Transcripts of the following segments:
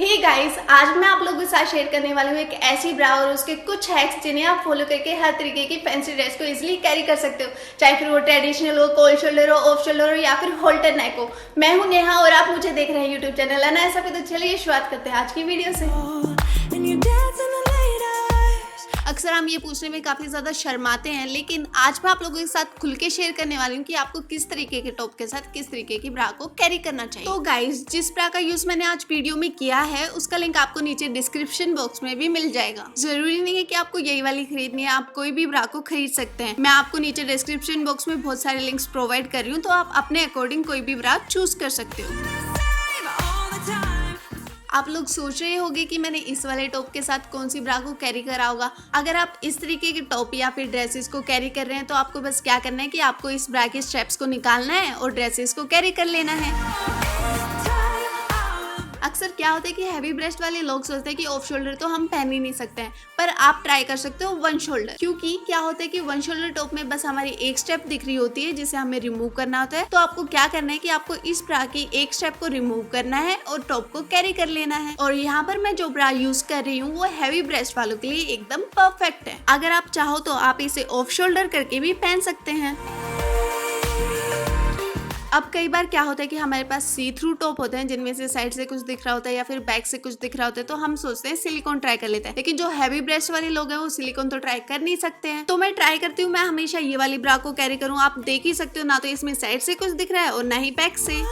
Hey guys, आज मैं आप लोगों के साथ शेयर करने वाली हूँ एक ऐसी ब्रा और उसके कुछ हैक्स जिन्हें आप फॉलो करके हर तरीके की फैंसी ड्रेस को इजीली कैरी कर सकते हो, चाहे फिर वो ट्रेडिशनल हो, कोल्ड शोल्डर हो, ऑफ शोल्डर हो या फिर होल्टर नेक हो। मैं हूँ नेहा और आप मुझे देख रहे हैं यूट्यूब चैनल है ना ऐसा पे। तो चलिए शुरुआत करते हैं आज की वीडियो से। अक्सर हम ये पूछने में काफी ज्यादा शर्माते हैं, लेकिन आज मैं आप लोगों के साथ खुल के शेयर करने वाली हूँ कि आपको किस तरीके के टॉप के साथ किस तरीके की ब्रा को कैरी करना चाहिए। तो गाइस, जिस ब्रा का यूज मैंने आज वीडियो में किया है उसका लिंक आपको नीचे डिस्क्रिप्शन बॉक्स में भी मिल जाएगा। जरूरी नहीं है कि आपको यही वाली खरीदनी है, आप कोई भी ब्रा को खरीद सकते हैं। मैं आपको नीचे डिस्क्रिप्शन बॉक्स में बहुत सारे लिंक्स प्रोवाइड कर रही हूँ, तो आप अपने अकॉर्डिंग कोई भी ब्रा चूज कर सकते हो। आप लोग सोच रहे होंगे कि मैंने इस वाले टॉप के साथ कौन सी ब्रा को कैरी करा होगा। अगर आप इस तरीके के टॉप या फिर ड्रेसेस को कैरी कर रहे हैं तो आपको बस क्या करना है कि आपको इस ब्रा के स्ट्रैप्स को निकालना है और ड्रेसेस को कैरी कर लेना है। अक्सर क्या होता है कि हैवी ब्रेस्ट वाले लोग सोचते हैं कि ऑफ शोल्डर तो हम पहन ही नहीं सकते हैं, पर आप ट्राई कर सकते हो वन शोल्डर। क्योंकि क्या होता है कि वन शोल्डर टॉप में बस हमारी एक स्टेप दिख रही होती है जिसे हमें रिमूव करना होता है। तो आपको क्या करना है कि आपको इस ब्रा की एक स्टेप को रिमूव करना है और टॉप को कैरी कर लेना है। और यहाँ पर मैं जो ब्रा यूज कर रही हूँ वो हैवी ब्रेस्ट वालों के लिए एकदम परफेक्ट है। अगर आप चाहो तो आप इसे ऑफ शोल्डर करके भी पहन सकते हैं। अब कई बार क्या होता है कि हमारे पास सी थ्रू टॉप होते हैं जिनमें से साइड से कुछ दिख रहा होता है या फिर बैक से कुछ दिख रहा होता है, तो हम सोचते हैं सिलिकॉन ट्राई कर लेते हैं। लेकिन जो हैवी ब्रेस्ट वाले लोग हैं वो सिलिकॉन तो ट्राई कर नहीं सकते हैं। तो मैं ट्राई करती हूँ, मैं हमेशा ये वाली ब्रा को कैरी करूँ। आप देख ही सकते हो, ना तो इसमें साइड से कुछ दिख रहा है और ना ही बैक से।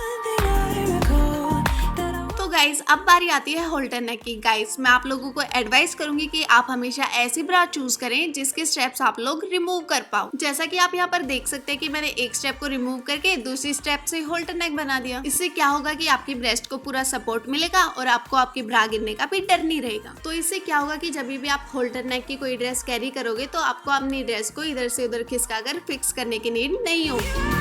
गाइस, अब बारी आती है होल्टर नेक की। गाइस, मैं आप लोगों को एडवाइस करूंगी कि आप हमेशा ऐसी ब्रा चूज करें जिसके स्टेप्स आप लोग रिमूव कर पाओ। जैसा कि आप यहाँ पर देख सकते हैं कि मैंने एक स्टेप को रिमूव करके दूसरी स्टेप से होल्टर नेक बना दिया। इससे क्या होगा कि आपकी ब्रेस्ट को पूरा सपोर्ट मिलेगा और आपको आपकी ब्रा गिरने का भी डर नहीं रहेगा। तो इससे क्या होगा कि जब भी आप होल्टर नेक की कोई ड्रेस कैरी करोगे तो आपको अपनी ड्रेस को इधर से उधर खिसका कर फिक्स करने की नीड नहीं होगी।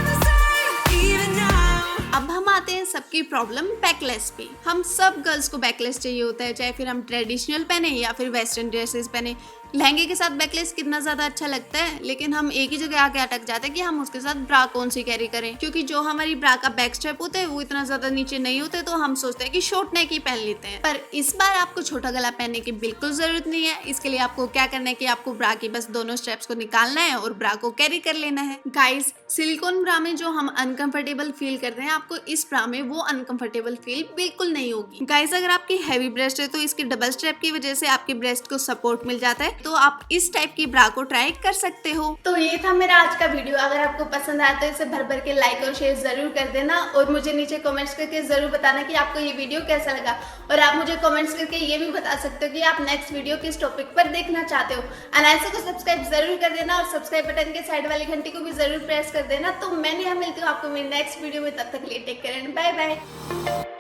अब हम आते हैं सबकी प्रॉब्लम बैकलेस पे। हम सब गर्ल्स को बैकलेस चाहिए होता है, चाहे फिर हम ट्रेडिशनल पहने या फिर वेस्टर्न ड्रेसेस पहने। लहंगे के साथ बैकलेस कितना ज्यादा अच्छा लगता है, लेकिन हम एक ही जगह आके अटक जाते हैं कि हम उसके साथ ब्रा कौन सी कैरी करें। क्योंकि जो हमारी ब्रा का बैक स्ट्रैप होता है वो इतना ज्यादा नीचे नहीं होते, तो हम सोचते हैं कि शॉर्ट नेक ही पहन लेते हैं। पर इस बार आपको छोटा गला पहनने की बिल्कुल जरूरत नहीं है। इसके लिए आपको क्या करना है कि आपको ब्रा की बस दोनों स्ट्रैप्स को निकालना है और ब्रा को कैरी कर लेना है। गाइस, सिलिकॉन ब्रा में जो हम अनकंफर्टेबल फील करते हैं, आपको इस ब्रा में वो अनकंफर्टेबल फील बिल्कुल नहीं होगी। गाइस, अगर आपकी हैवी ब्रेस्ट है तो इसकी डबल स्ट्रैप की वजह से आपके ब्रेस्ट को सपोर्ट मिल जाता है, तो आप इस टाइप की ब्रा को ट्राई कर सकते हो। तो ये था मेरा आज का वीडियो। अगर आपको पसंद आया तो इसे भर भर के लाइक और शेयर जरूर कर देना और मुझे नीचे कमेंट्स करके जरूर बताना कि आपको ये वीडियो कैसा लगा। और आप मुझे कमेंट्स करके ये भी बता सकते हो कि आप नेक्स्ट वीडियो किस टॉपिक पर देखना चाहते हो। अनायसा को सब्सक्राइब जरूर कर देना और सब्सक्राइब बटन के साइड वाली घंटी को भी जरूर प्रेस कर देना। तो मैं नेहा मिलती हूँ आपको मेरी नेक्स्ट वीडियो में, तब तक के लिए take care and bye bye.